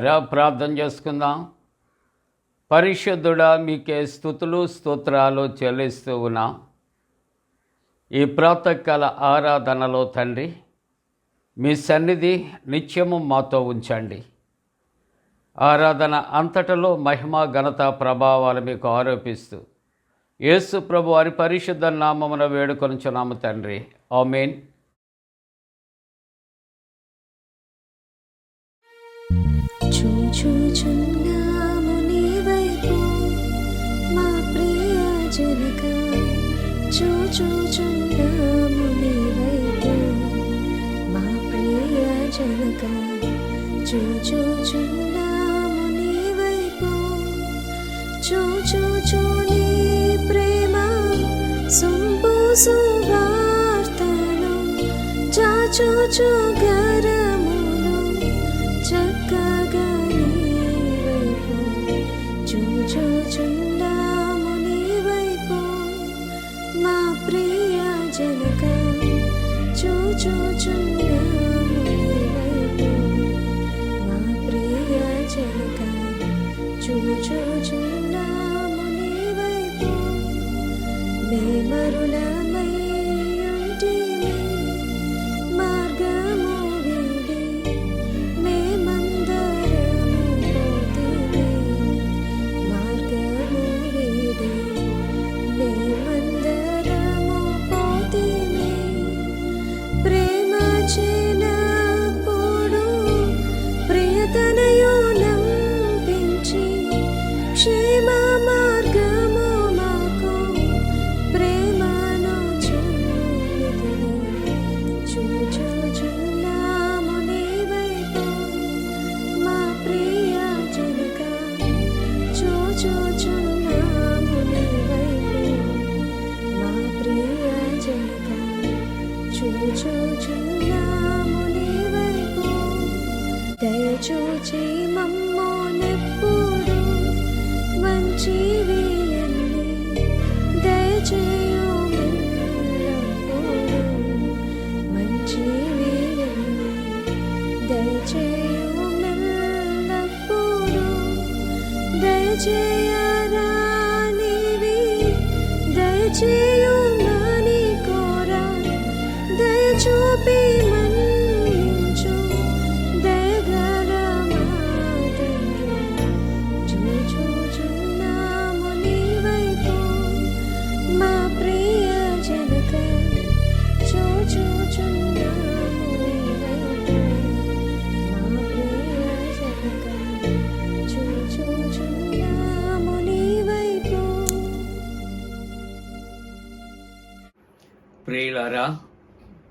ప్రియులారా, ప్రార్థన చేసుకుందాం. పరిశుద్ధుడా, మీకే స్తుతులు స్తోత్రాలు చెల్లిస్తూ ఉన్నాం. ఈ ప్రాతకాల ఆరాధనలో తండ్రి, మీ సన్నిధి నిత్యము మాతో ఉంచండి. ఆరాధన అంతటలో మహిమ ఘనత ప్రభావాలు మీకు ఆరోపిస్తూ యేసు ప్రభు వారి పరిశుద్ధ నామమున వేడుకొనుచున్నాము తండ్రి. ఆమేన్. చూచుచున్నాము నీ వైపు మా ప్రియ జనక, చూచుచున్నాము నీ వైపు మా ప్రియ జనక, చూచుచున్నాము నీ వైపు, చూచుచు నీ ప్రేమ సొంపు సువార్తను, చాచుచు గరమును చక్కగా నీ వైపు, చూచుచున్నాము నీ వైపు మా ప్రియ జనక, చూచుచున్నాము నీ వైపు మా ప్రియ జనక, చూచుచున్నాము నీ వైపు. మేమరులమై ఉంటిమి మార్గము వీడి, మేమందరము పోతిమి మార్గము వీడి, మేమందరము పోతిమి. ప్రేమ చిన్నప్పుడు ప్రియతనయు నంపించి, క్షేమ మార్గము మాకు ప్రేమను చూపితివి. చూచుచున్నాము నీ వైపు మా ప్రియ జనక, చూచుచున్నాము నీ వైపు మా ప్రియ జనక, చూచుచున్నాము నీ వైపు. దయచూచి మమ్మోనెప్పుడు మంచివి అన్ని దయచేయుమెల్లప్పుడు, మంచివి అన్ని దయచేయుమెల్లప్పుడు. దయచేయరానివి దయచేయుమని కోరా, దయచూపి మన్నించు దయగల మా తండ్రి. చూచుచున్నాము నీ వైపు మా ప్రియ జనక, చూచుచున్నాము నీ వైపు మా ప్రియ జనక, చూచుచున్నాము నీ వైపు. ప్రియులారా,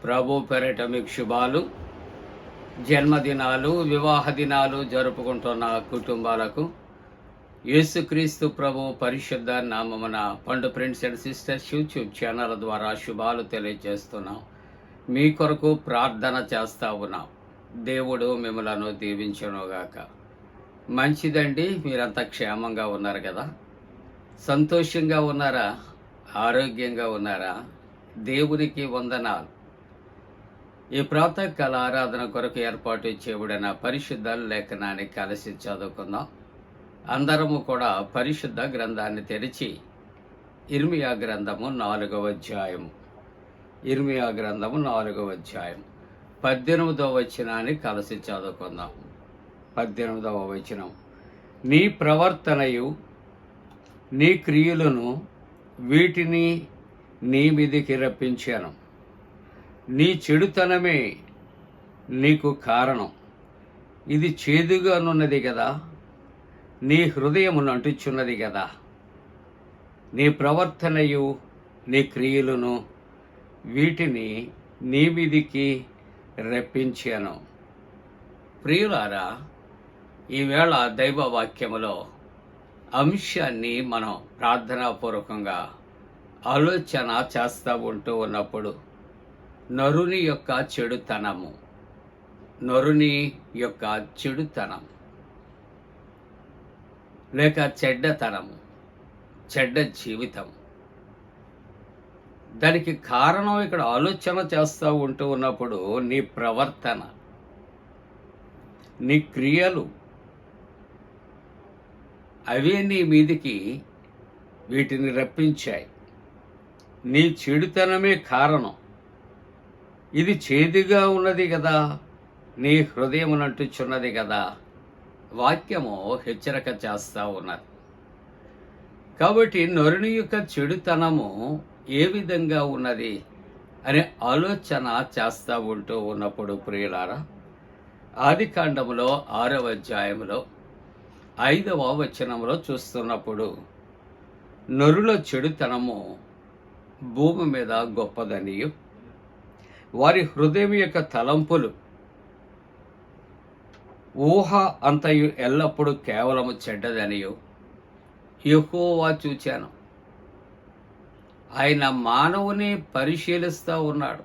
ప్రభు పేరిట మీకు శుభాలు. జన్మదినాలు, వివాహ దినాలు జరుపుకుంటున్న కుటుంబాలకు యేసుక్రీస్తు ప్రభు పరిశుద్ధ నామమున పండు friends and sisters YouTube channel ద్వారా శుభాలు తెలియజేస్తున్నాం. మీ కొరకు ప్రార్థన చేస్తా ఉన్నాం. దేవుడు మిమ్మలను దీవించునుగాక. మంచిదండి, మీరంతా క్షేమంగా ఉన్నారు కదా? సంతోషంగా ఉన్నారా? ఆరోగ్యంగా ఉన్నారా? దేవునికి వందనాలు. ఈ ప్రాతకాల ఆరాధన కొరకు ఏర్పాటు చేయబడిన పరిశుద్ధ లేఖనాన్ని కలిసి చదువుకుందాం. అందరము కూడా పరిశుద్ధ గ్రంథాన్ని తెరిచి ఇర్మియా గ్రంథము 4వ అధ్యాయము, ఇర్మియా గ్రంథము 4వ అధ్యాయం 18వ వచనాన్ని కలిసి చదువుకుందాం. 18వ వచనం. నీ ప్రవర్తనయు నీ క్రియలను వీటిని నీ మీదికి రప్పించాను. నీ చెడుతనమే నీకు కారణం. ఇది చేదుగానున్నది కదా, నీ హృదయమును అంటుచున్నది కదా. నీ ప్రవర్తనయు నీ క్రియలను వీటిని నీ మీదికి రప్పించాను. ప్రియులారా, ఈవేళ దైవ వాక్యములో అంశాన్ని మనం ప్రార్థనాపూర్వకంగా ఆలోచన చేస్తూ ఉంటూ ఉన్నప్పుడు, నరుని యొక్క చెడుతనము, నరుని యొక్క చెడుతనం లేక చెడ్డతనము, చెడ్డ జీవితం, దానికి కారణం ఇక్కడ ఆలోచన చేస్తూ ఉన్నప్పుడు నీ ప్రవర్తన, నీ క్రియలు అవే నీ మీదికి వీటిని రప్పించాయి. నీ చెడుతనమే కారణం. ఇది చేదుగా ఉన్నది కదా, నీ హృదయమునంటుచున్నది కదా. వాక్యము హెచ్చరిక చేస్తూ ఉన్నది. కాబట్టి నరుని యొక్క చెడుతనము ఏ విధంగా ఉన్నది అనే ఆలోచన చేస్తూ ఉంటూ ఉన్నప్పుడు ప్రియులారా, ఆదికాండములో 6వ అధ్యాయములో 5వ వచనంలో చూస్తున్నప్పుడు నరుల చెడుతనము భూమి మీద గొప్పదనియు, వారి హృదయం యొక్క తలంపులు ఊహ అంతయు ఎల్లప్పుడూ కేవలము చెడ్డదనియు యెహోవా చూచాను. ఆయన మానవుని పరిశీలిస్తూ ఉన్నాడు.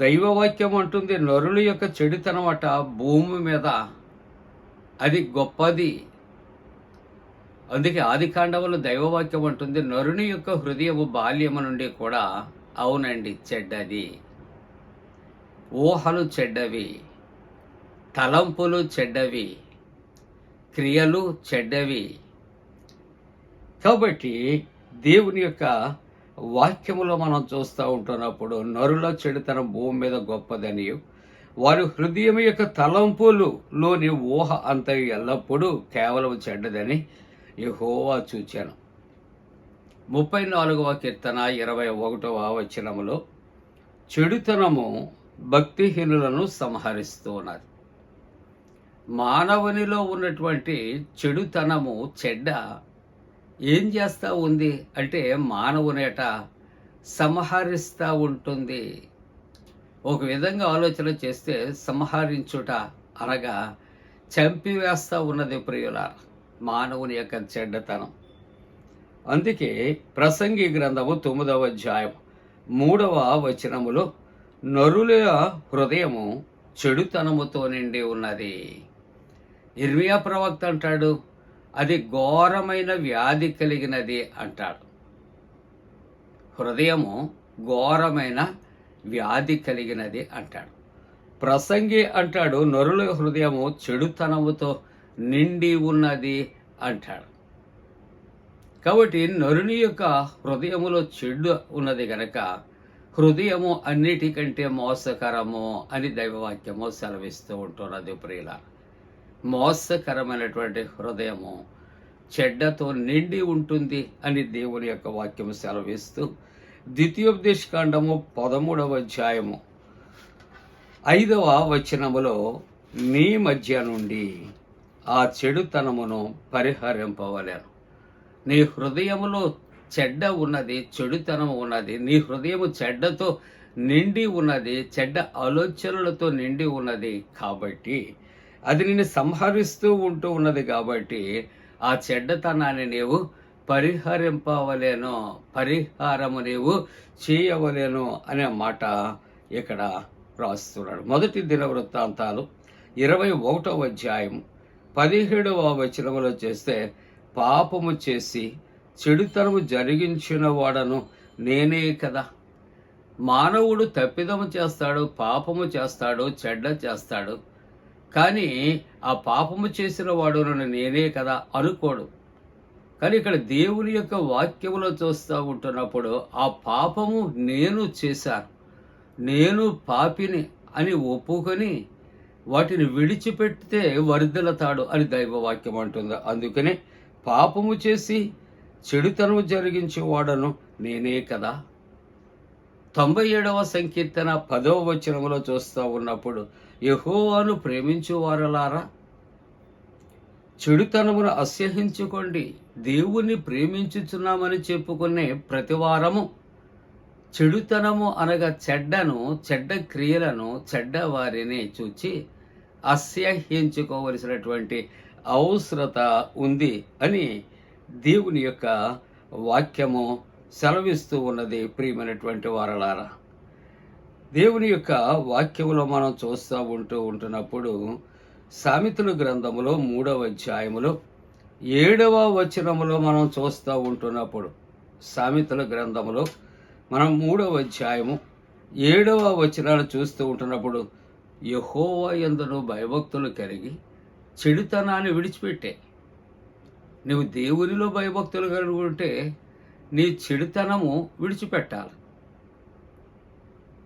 దైవవాక్యం అంటుంది నరుల యొక్క చెడుతనం అట భూమి మీద అది గొప్పది. అందుకే ఆదికాండములో దైవవాక్యం అంటుంది నరుని యొక్క హృదయము బాల్యము నుండి కూడా అవునండి చెడ్డది, ఊహలు చెడ్డవి, తలంపులు చెడ్డవి, క్రియలు చెడ్డవి. కాబట్టి దేవుని యొక్క వాక్యములో మనం చూస్తూ ఉంటున్నప్పుడు నరుల చెడుతనం భూమి మీద గొప్పదనియు, వారి హృదయం యొక్క తలంపులులోని ఊహ అంత ఎల్లప్పుడూ కేవలం చెడ్డదని యెహోవా చూచాను. 34వ కీర్తన 21వ వచనములో చెడుతనము భక్తిహీనులను సంహరిస్తూ ఉన్నది. మానవునిలో ఉన్నటువంటి చెడుతనము చెడ్డ ఏం చేస్తూ ఉంది అంటే మానవునేట సంహరిస్తూ ఉంటుంది. ఒక విధంగా ఆలోచన చేస్తే సంహరించుట అనగా చంపివేస్తూ ఉన్నది ప్రియులారా మానవుని యొక్క చెడ్డతనం. అందుకే ప్రసంగి గ్రంథము 9వ అధ్యాయం 3వ వచనములో నరుల హృదయము చెడుతనముతో నిండి ఉన్నది. ఇర్మియా ప్రవక్త అంటాడు అది ఘోరమైన వ్యాధి కలిగినది అంటాడు. హృదయము ఘోరమైన వ్యాధి కలిగినది అంటాడు. ప్రసంగి అంటాడు నరుల హృదయము చెడుతనముతో నిండి ఉన్నది అంటాడు. కాబట్టి నరుని యొక్క హృదయములో చెడు ఉన్నది గనక హృదయము అన్నిటికంటే మోసకరము అని దైవవాక్యము సెలవిస్తూ ఉంటున్నది ప్రియుల. మోసకరమైనటువంటి హృదయము చెడ్డతో నిండి ఉంటుంది అని దేవుని యొక్క వాక్యము సెలవిస్తూ ద్వితీయోపదేశకాండము 13వ అధ్యాయము 5వ వచనములో నీ మధ్య నుండి ఆ చెడుతనమును పరిహరింపవలెను. నీ హృదయములో చెడ్డ ఉన్నది, చెడుతనం ఉన్నది, నీ హృదయము చెడ్డతో నిండి ఉన్నది, చెడ్డ ఆలోచనలతో నిండి ఉన్నది. కాబట్టి అది నిన్ను సంహరిస్తూ ఉంటూ ఉన్నది. కాబట్టి ఆ చెడ్డతనాన్ని నీవు పరిహరింపవలేను, పరిహారము నీవు చేయవలేను అనే మాట ఇక్కడ రాస్తున్నాడు. మొదటి దినవృత్తాంతాలు 21వ అధ్యాయం 17వ వచనములో చేస్తే పాపము చేసి చెడుతనము జరిగించిన వాడను నేనే కదా. మానవుడు తప్పిదము చేస్తాడు, పాపము చేస్తాడు, చెడ్డ చేస్తాడు. కానీ ఆ పాపము చేసిన వాడు నేనే కదా అనుకోడు. కానీ ఇక్కడ దేవుని యొక్క వాక్యములో చూస్తూ ఉంటున్నప్పుడు ఆ పాపము నేను చేశాను, నేను పాపిని అని ఒప్పుకొని వాటిని విడిచిపెడితే వర్ధిల్లుతాడు అని దైవవాక్యం అంటుంది. అందుకనే పాపము చేసి చెడుతనము జరిగించేవాడను నేనే కదా. 97వ సంకీర్తన 10వ వచనములో చూస్తూ ఉన్నప్పుడు యెహోవాను ప్రేమించువారలారా చెడుతనమును అసహ్యించుకోండి. దేవుణ్ణి ప్రేమించుచున్నామని చెప్పుకునే ప్రతివారము చెడుతనము అనగా చెడ్డను, చెడ్డ క్రియలను, చెడ్డ వారిని చూచి అసహ్యించుకోవలసినటువంటి అవసరత ఉంది అని దేవుని యొక్క వాక్యము సెలవిస్తూ ఉన్నది. ప్రియమైనటువంటి వారలారా, దేవుని యొక్క వాక్యములో మనం చూస్తూ ఉంటున్నప్పుడు సామెతల గ్రంథములో 3వ అధ్యాయములో 7వ వచనములో మనం చూస్తూ ఉంటున్నప్పుడు సామెతల గ్రంథములో మనం 3వ అధ్యాయము 7వ వచనాలు చూస్తూ ఉంటున్నప్పుడు యెహోవా యందును భయభక్తులు కలిగి చెడుతనాన్ని విడిచిపెట్టే నువ్వు దేవునిలో భయభక్తులు కలిగి ఉంటే నీ చెడుతనము విడిచిపెట్టాలి.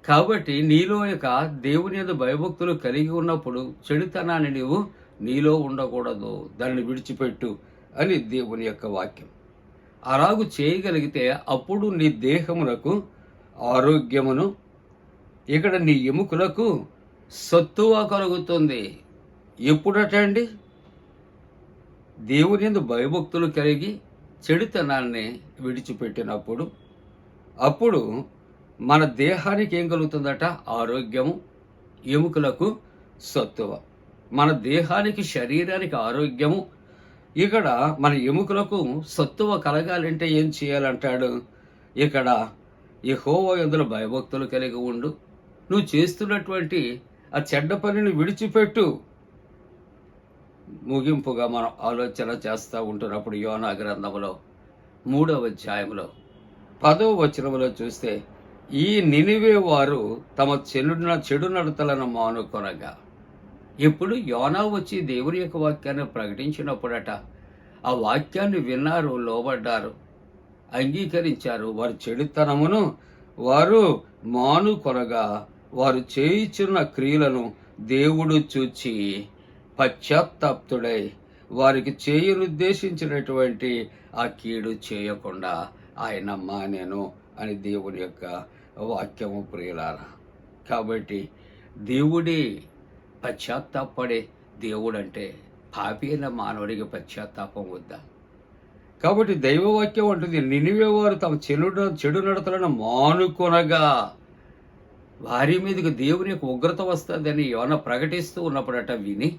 కాబట్టి నీలో యొక్క దేవుని యందు భయభక్తులు కలిగి ఉన్నప్పుడు చెడుతనాన్ని నీలో ఉండకూడదు, దానిని విడిచిపెట్టు అని దేవుని యొక్క వాక్యం. అలాగు చేయగలిగితే అప్పుడు నీ దేహమునకు ఆరోగ్యమును, ఇక్కడ నీ ఎముకలకు సత్తువ కలుగుతుంది. ఎప్పుడట అండి? దేవుని యందు భయభక్తులు కలిగి చెడుతనాన్ని విడిచిపెట్టినప్పుడు. అప్పుడు మన దేహానికి ఏం కలుగుతుందట? ఆరోగ్యము, ఎముకలకు సత్తువ. మన దేహానికి, శరీరానికి ఆరోగ్యము, ఇక్కడ మన ఎముకలకు సత్తువ కలగాలంటే ఏం చేయాలంటాడు? ఇక్కడ యెహోవా యందు భయభక్తులు కలిగి ఉండు, నువ్వు చేస్తున్నటువంటి ఆ చెడ్డ పనిని విడిచిపెట్టు. ముగింపుగా మనం ఆలోచన చేస్తూ ఉంటున్నప్పుడు యోనా గ్రంథములో 3వ అధ్యాయంలో 10వ వచనములో చూస్తే, ఈ నినివే వారు తమ చెడు నడతలను మానుకొనగా. ఇప్పుడు యోనా వచ్చి దేవుని యొక్క వాక్యాన్ని ప్రకటించినప్పుడట, ఆ వాక్యాన్ని విన్నారు, లోబడ్డారు, అంగీకరించారు. వారి చెడుతనమును వారు మానుకొనగా వారు చేయుచున్న క్రియలను దేవుడు చూచి పశ్చాత్తాప్తుడై వారికి చేయనుద్దేశించినటువంటి ఆ కీడు చేయకుండా ఆయన మానేను అని దేవుని యొక్క వాక్యము ప్రియులారా. కాబట్టి దేవుడే పశ్చాత్తాపడే దేవుడు అంటే పాపి అయిన మానవుడికి పశ్చాత్తాపం వద్దా? కాబట్టి దైవవాక్యం అంటుంది, నినివే వారు తమ చెడు నడతలను మానుకొనగా వారి మీదకి దేవుని యొక్క ఉగ్రత వస్తుందని యోన ప్రకటిస్తూ ఉన్నప్పుడట విని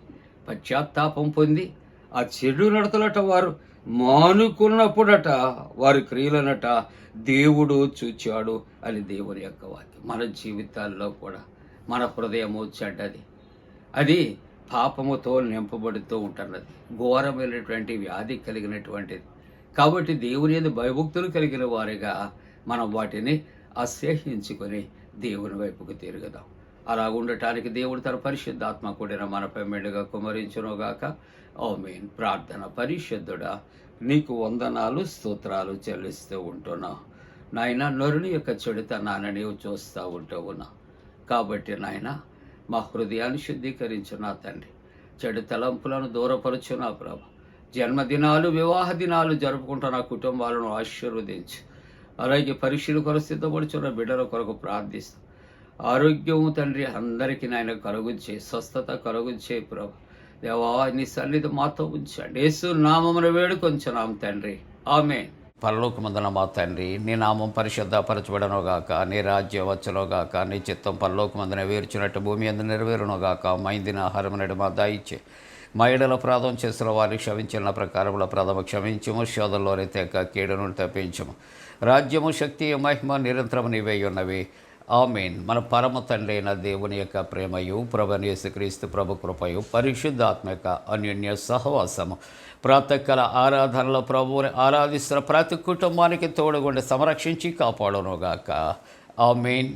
పశ్చాత్తాపం పొంది ఆ చెడు నడతలట వారు మానుకున్నప్పుడట వారి క్రియలనట దేవుడు చూచాడు అని దేవుని యొక్క వాక్యం. మన జీవితాల్లో కూడా మన హృదయము చెడ్డది, అది పాపముతో నింపబడుతూ ఉంటున్నది, ఘోరమైనటువంటి వ్యాధి కలిగినటువంటిది. కాబట్టి దేవుని యందు భయభక్తులు కలిగిన వారిగా మనం వాటిని అసహ్యించుకొని దేవుని వైపుకు తిరుగుదాం. అలా ఉండటానికి దేవుడు తన పరిశుద్ధాత్మ కూడిన మనపై మెండుగా కుమరించునుగాక. ఆమేన్. ప్రార్థన. పరిశుద్ధుడా, నీకు వందనాలు, స్తోత్రాలు చెల్లిస్తూ ఉంటున్నావు నాయన. నరుని యొక్క చెడుతనాన్ని నీవు చూస్తూ ఉంటూ ఉన్నావు. కాబట్టి నాయన, మా హృదయాన్ని శుద్ధీకరించు నా తండ్రి. చెడు తలంపులను దూరపరచు నా ప్రభు. జన్మదినాలు, వివాహ దినాలు జరుపుకుంటున్న కుటుంబాలను ఆశీర్వదించు. అలాగే పరీక్షలు కొరకు సిద్ధపడుచున్న బిడ్డల కొరకు ప్రార్థిస్తూ ఆరోగ్యము తండ్రి అందరికీ నాయన కలుగుచ్చే, స్వస్థత కలుగుచ్చే ప్రభు. దేవా, నీ సన్నిధి మాతో ఉంచండి. యేసు నామమున వేడుకొంచున్నాం తండ్రి. ఆమేన్. పరలోకమందున మా తండ్రి, నీ నామం పరిశుద్ధపరచబడనుగాక, నీ రాజ్యం వచ్చునుగాక, నీ చిత్తం పరలోకమందున వేర్చినట్టు భూమి అందు నెరవేరునుగాక. మా ఇందిన ఆహారం నేడు మా దాయిచ్చే, మా ఎడల ప్రార్థన చేసిన వారికి క్షమించిన ప్రకారముల ప్రథమ క్షమించము, శోధంలోనే తెక్క కీడును తప్పించము. రాజ్యము, శక్తి, మహిమ నిరంతరము నీవే ఉన్నవి. ఆమేన్. మన పరమ తండ్రి అయిన దేవుని యొక్క ప్రేమయు, ప్రభువైన యేసుక్రీస్తు ప్రభు కృపయు, పరిశుద్ధాత్మక అన్యోన్య సహవాసము, ప్రాతకాల ఆరాధనలో ప్రభువుని ఆరాధిస్తున్న ప్రతి కుటుంబానికి తోడుగుండి సంరక్షించి కాపాడునుగాక. ఆమేన్.